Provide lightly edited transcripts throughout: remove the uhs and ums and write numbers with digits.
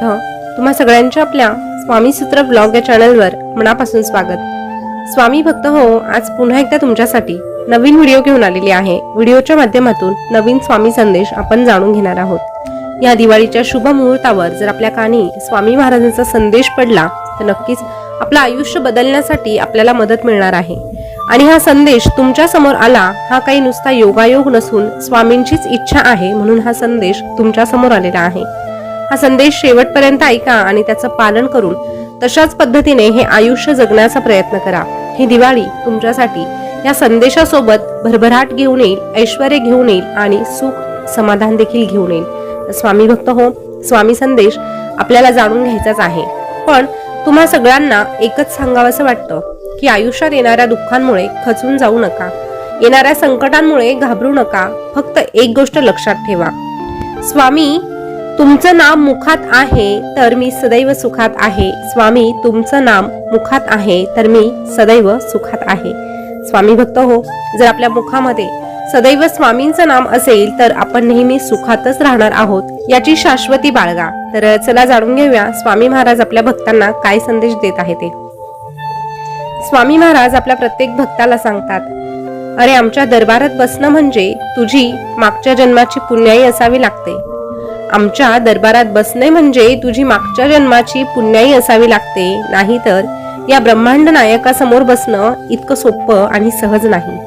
समर्थ. तुम्हा सगळ्यांच्या आपल्या स्वामी सूत्र ब्लॉग या चॅनलवर मनापासून स्वागत. स्वामी भक्त हो, आज पुन्हा एकदा तुमच्यासाठी नवीन व्हिडिओ घेऊन आलेली आहे. व्हिडिओच्या माध्यमातून नवीन स्वामी संदेश आपण जाणून घेणार आहोत. या दिवाळीच्या शुभ मुहूर्तावर जर आपल्या कानी स्वामी महाराजांचा संदेश पडला तर नक्कीच आपलं आयुष्य बदलण्यासाठी आपल्याला मदत मिळणार आहे. आणि हा संदेश तुमच्या समोर आला हा काही नुसता योगायोग नसून स्वामींचीच इच्छा आहे, म्हणून हा संदेश तुमच्या समोर आलेला आहे. हा संदेश शेवटपर्यंत ऐका आणि त्याचं पालन करून तशाच पद्धतीने हे आयुष्य जगण्याचा प्रयत्न करा. ही दिवाळी तुमच्यासाठी या संदेशासोबत भरभराट घेऊन येईल, ऐश्वर्य घेऊन येईल आणि सुख समाधान देखील घेऊन येईल. स्वामी भक्त हो, स्वामी संदेश आपल्याला जाणून घ्यायचाच आहे. पण तुम्हा सगळ्यांना एकच सांगावंसं वाटतं की आयुष्यात येणाऱ्या दुःखांमुळे खचून जाऊ नका, येणाऱ्या संकटांमुळे घाबरू नका. फक्त एक गोष्ट लक्षात ठेवा, स्वामी तुमचं नाम मुखात आहे तर मी सदैव सुखात आहे. स्वामी तुमचं नाम मुखात आहे तर मी सदैव सुखात आहे. स्वामी भक्त हो, जर आपल्या मुखामध्ये सदैव स्वामींचं नाम असेल तर आपण नेहमी सुखातच राहणार आहोत, याची शाश्वती बाळगा. तर चला जाणून घेऊया स्वामी महाराज आपल्या भक्तांना काय संदेश देत आहे ते. स्वामी महाराज आपल्या प्रत्येक भक्ताला सांगतात, अरे आमच्या दरबारात बसणं म्हणजे तुझी मागच्या जन्माची पुण्याई असावी लागते. आमच्या दरबारात बसणे म्हणजे तुझी मागच्या जन्माची पुण्याई असावी लागते, नाहीतर या ब्रह्मांड नायकासमोर बसणं इतकं सोपं आणि सहज नाही.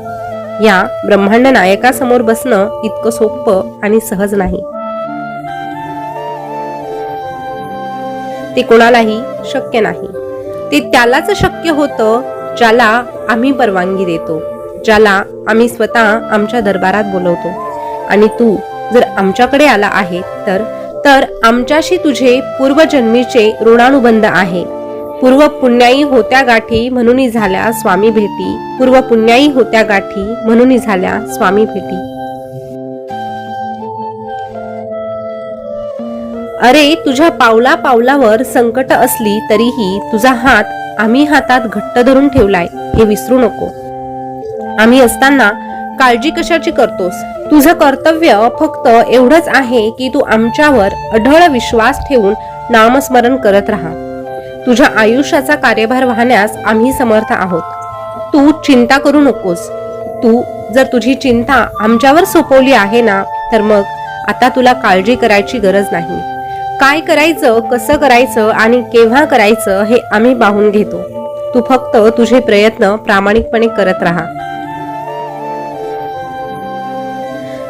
या ब्रह्मांड नायकासमोर बसणं इतकं सोपं आणि सहज नाही. ते कोणालाही शक्य नाही. ते त्यालाच शक्य होतं ज्याला आम्ही परवानगी देतो, ज्याला आम्ही स्वतः आमच्या दरबारात बोलवतो. आणि तू जर आमच्याकडे आला आहे तर आमच्याशी तुझे पूर्वजन्मीचे ऋणानुबंध आहे. पूर्व पुण्याई होत्या गाठी म्हणून झाल्या स्वामी भेटी. पूर्व पुण्याई होत्या गाठी म्हणून झाल्या स्वामी भेटी. अरे तुझ्या पावला पावलावर संकट असली तरीही तुझा हात आम्ही हातात घट्ट धरून ठेवलाय हे विसरू नको. आम्ही असताना काळजी कशाची करतोस? तुझं कर्तव्य फक्त एवढंच आहे की तू आमच्यावर अढळ विश्वास ठेवून नामस्मरण करत राहा. तुझ्या आयुष्याचा कार्यभार वाहण्यास आम्ही समर्थ आहोत. तू चिंता करू नकोस. तू जर तुझी चिंता आमच्यावर सोपवली आहे ना, तर मग आता तुला काळजी करायची गरज नाही. काय करायचं, कसं करायचं आणि केव्हा करायचं हे आम्ही पाहून घेतो. तू फक्त तुझे प्रयत्न प्रामाणिकपणे करत राहा.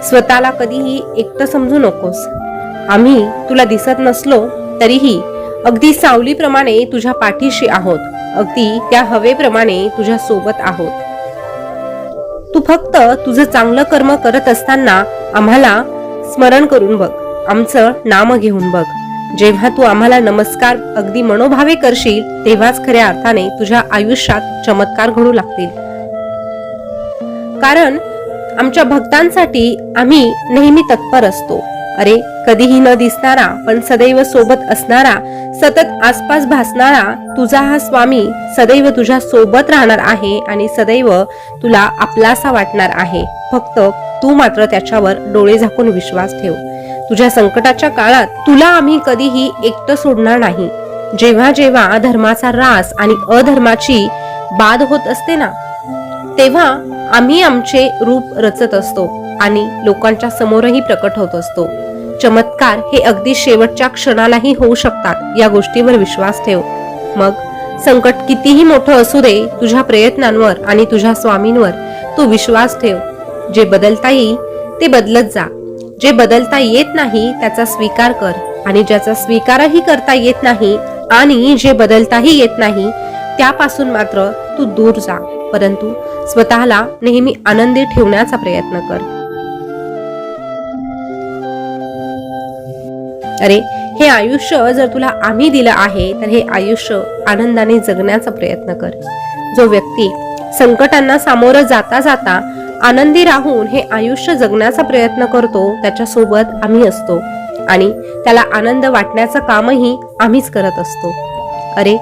स्वतःला कधीही एकटं समजू नकोस. आम्ही तुला दिसत नसलो तरीही अगदी सावलीप्रमाणे तुझ्या पाठीशी आहोत, अगदी त्या हवेप्रमाणे तुझ्या सोबत आहोत. तू फक्त तुझं चांगलं कर्म करत असताना आम्हाला स्मरण करून बघ, आमचं नाम घेऊन बघ. जेव्हा तू आम्हाला नमस्कार अगदी मनोभावे करशील तेव्हाच खऱ्या अर्थाने तुझ्या आयुष्यात चमत्कार घडू लागतील. कारण आमच्या भक्तांसाठी आम्ही नेहमी तत्पर असतो. अरे कधीही न दिसणारा पण सदैव सोबत असणारा, सतत आसपास भासणारा तुझा हा स्वामी सदैव तुझ्या सोबत राहणार आहे आणि सदैव तुला आपलासा वाटणार आहे. फक्त तू मात्र त्याच्यावर डोळे झाकून विश्वास ठेव. तुझ्या संकटाच्या काळात तुला आम्ही कधीही एकटं सोडणार नाही. जेव्हा जेव्हा धर्माचा ऱ्हास आणि अधर्माची बाध होत असते ना, तेव्हा आम्ही आमचे रूप रचत असतो आणि लोकांच्या समोरही प्रकट होत असतो. चमत्कार हे अगदी शेवटच्या क्षणालाही होऊ शकतात, या गोष्टीवर विश्वास ठेव. मग संकट कितीही मोठं असू दे, तुझ्या प्रयत्नांवर आणि तुझ्या स्वामींवर तू विश्वास ठेव. जे बदलता येईल ते बदलत जा. जे बदलता येत नाही त्याचा स्वीकार कर, आणि ज्याचा स्वीकारही करता येत नाही आणि जे बदलताही येत नाही त्यापासून मात्र तू दूर जा. परंतु स्वतःला नेहमी आनंदी ठेवण्याचा प्रयत्न कर. अरे हे आयुष्य जर तुला आम्ही दिलं आहे तर हे आयुष्य आनंदाने जगण्याचा प्रयत्न कर. जो व्यक्ती संकटांना सामोरं जाता जाता आनंदी राहून हे आयुष्य जगण्याचा प्रयत्न करतो त्याच्या सोबत आम्ही असतो आणि त्याला आनंद वाटण्याचं कामही आम्हीच करत असतो. अरे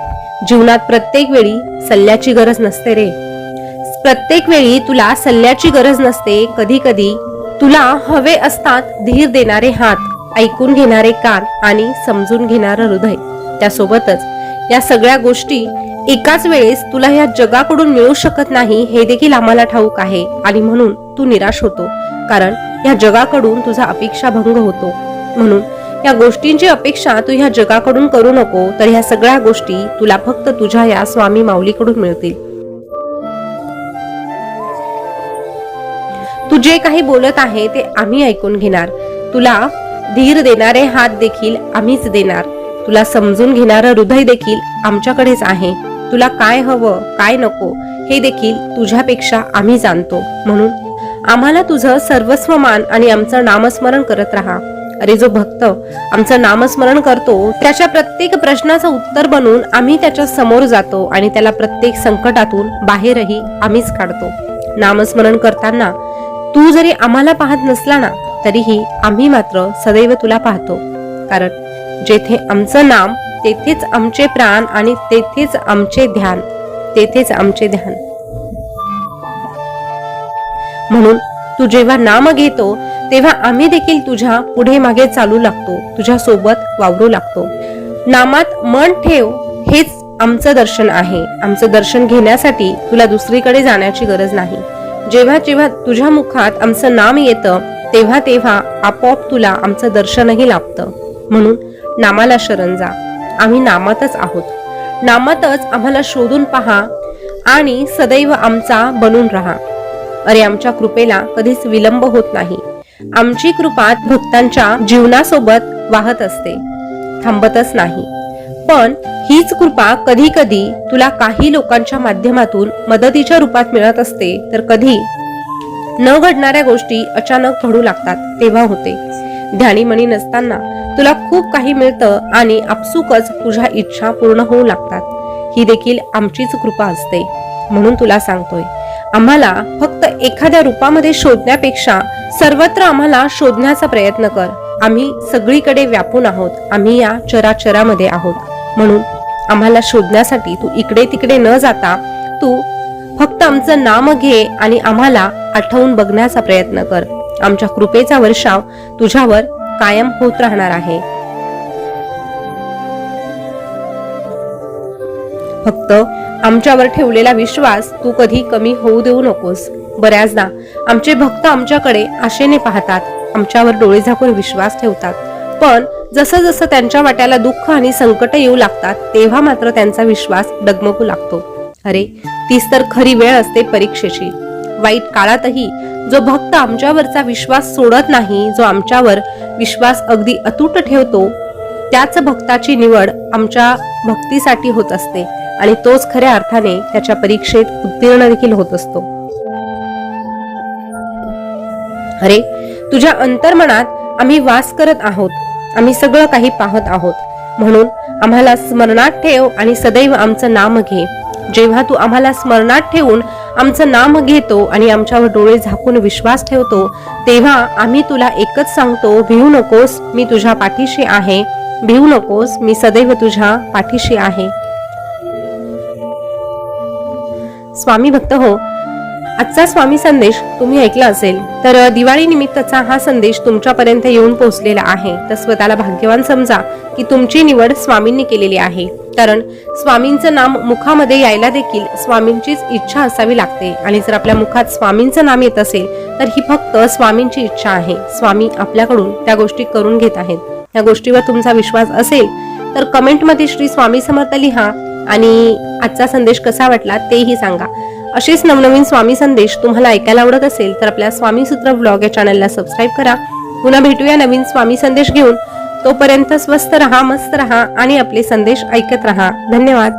जीवनात प्रत्येक वेळी सल्ल्याची गरज नसते रे. प्रत्येक वेळी तुला सल्ल्याची गरज नसते. कधी कधी तुला हवे असतात धीर देणारे हात, ऐकून घेणारे कान आणि समजून घेणारं हृदय, त्यासोबतच या सगळ्या गोष्टी एकाच वेळेस तुला या जगाकडून मिळू शकत नाही हे देखील आम्हाला ठाऊक आहे आणि म्हणून तू निराश होतो, कारण या जगाकडून तुझा अपेक्षा भंग होतो. म्हणून या गोष्टींची अपेक्षा तू ह्या जगाकडून करू नको, तर ह्या सगळ्या गोष्टी तुला फक्त तुझ्या या स्वामी माऊलीकडून मिळतील. तू जे काही बोलत आहे ते आम्ही ऐकून घेणार. तुला धीर देणारे हात देखील आम्हीच देणार. तुला समजून घेणारं हृदय देखील आमच्याकडेच आहे. तुला काय हवं काय नको हे देखील तुझ्यापेक्षा आम्ही जाणतो. म्हणून आम्हाला तुझं सर्वस्व मान आणि आमचं नामस्मरण करत राहा. अरे जो भक्त आमचं नामस्मरण करतो त्याच्या प्रत्येक प्रश्नाचं उत्तर बनून आम्ही त्याच्या समोर जातो आणि त्याला प्रत्येक संकटातून बाहेरही आम्हीच काढतो. नामस्मरण करताना तू जरी आम्हाला पाहत नसला ना तरीही आम्ही मात्र सदैव तुला पाहतो, कारण जेथे आमचं नाम तेथेच आमचे प्राण आणि तेथेच आमचे ध्यान, तेथेच आमचे ध्यान. म्हणून तू जेव्हा नाम घेतो तेव्हा आम्ही देखील तुझ्या पुढे मागे चालू लागतो, तुझ्या सोबत वावरू लागतो. नामात मन ठेव हेच आमचं दर्शन आहे. आमचं दर्शन घेण्यासाठी तुला दुसरीकडे जाण्याची गरज नाही. जेव्हा जेव्हा तुझ्या मुखात आमचं नाम येतं तेव्हा तेव्हा आपोआप तुला आमचं दर्शनही लाभतं. म्हणून नामाला शरण जा. आम्ही नामातच आहोत. नामातच आम्हाला शोधून पहा आणि सदैव आमचा बनून राहा. अरे आमच्या कृपेला कधीच विलंब होत नाही. आमची कृपा भक्तांच्या जीवनासोबत वाहत असते, थांबतच नाही. पण हीच कृपा कधी कधी तुला काही लोकांच्या माध्यमातून मदतीच्या रूपात मिळत असते, तर कधी न घडणाऱ्या गोष्टी अचानक घडू लागतात तेव्हा होते. ध्यानीमणी नसताना तुला खूप काही मिळतं आणि आपसुकच तुझ्या इच्छा पूर्ण होऊ लागतात. ही देखील आमचीच कृपा असते. म्हणून तुला सांगतोय, आम्हाला फक्त एखाद्या रूपामध्ये शोधण्यापेक्षा सर्वत्र आम्हाला शोधण्याचा प्रयत्न कर. आम्ही सगळीकडे व्यापून आहोत. आम्ही या चराचरामध्ये आहोत. म्हणून आम्हाला शोधण्यासाठी तू इकडे तिकडे न जाता तू फक्त आमचं नाम घे आणि आम्हाला आठवून बघण्याचा प्रयत्न कर. आमच्या कृपेचा वर्षाव तुझ्यावर कायम होत राहणार आहे. फक्त आमच्यावर ठेवलेला विश्वास तू कधी कमी होऊ देऊ नकोस. बऱ्याचदा आमचे भक्त आमच्याकडे आशेने पाहतात, आमच्यावर डोळे झाकून विश्वास ठेवतात, पण जसं जसं त्यांच्या वाट्याला दुःख आणि संकट येऊ लागतात तेव्हा मात्र त्यांचा विश्वास डगमगू लागतो. अरे तीच तर खरी वेळ असते परीक्षेची. वाईट काळातही जो भक्त आमच्यावरचा विश्वास सोडत नाही, जो आमच्यावर विश्वास अगदी अतूट ठेवतो, त्याच भक्ताची निवड आमच्या भक्तीसाठी होत असते आणि तोच खऱ्या अर्थाने त्याच्या परीक्षेत उत्तीर्ण देखील होत असतो. अरे तुझ्या अंतर्मनात आम्ही वास करत आहोत. आम्ही सगळं काही पाहत आहोत. म्हणून आम्हाला स्मरणात ठेव आणि सदैव आमचं नाम घे. जेव्हा तू आम्हाला स्मरणात ठेवून आमचं नाम घेतो आणि आमच्यावर डोळे झाकून विश्वास ठेवतो तेव्हा आम्ही तुला एकच सांगतो, भिवू नकोस, मी तुझ्या पाठीशी आहे. भिवू नकोस, मी सदैव तुझ्या पाठीशी आहे. स्वामी भक्त हो, आजचा स्वामी संदेश तुम्ही ऐकला असेल तर दिवाळी निमित्तचा हा संदेश तुमच्यापर्यंत येऊन पोहोचलेला आहे. तर स्वतःला भाग्यवान समजा की तुमची निवड स्वामींनी केलेली आहे. कारण स्वामींचं नाम मुखामध्ये यायला देखील स्वामींचीच इच्छा असावी लागते आणि जर आपल्या मुखात स्वामींचं नाम येत असेल तर ही फक्त स्वामींची इच्छा आहे. स्वामी आपल्याकडून त्या गोष्टी करून घेत आहेत. या गोष्टीवर तुमचा विश्वास असेल तर कमेंटमध्ये श्री स्वामी समर्थ लिहा आणि आजचा संदेश कसा वाटला तेही सांगा. असेच नवनवीन स्वामी संदेश तुम्हाला ऐकायला आवडत असेल तर आपल्या स्वामी सूत्र व्लॉग या चॅनलला सबस्क्राईब करा. पुन्हा भेटूया नवीन स्वामी संदेश घेऊन. तोपर्यंत स्वस्थ रहा, मस्त रहा आणि आपले संदेश ऐकत रहा. धन्यवाद.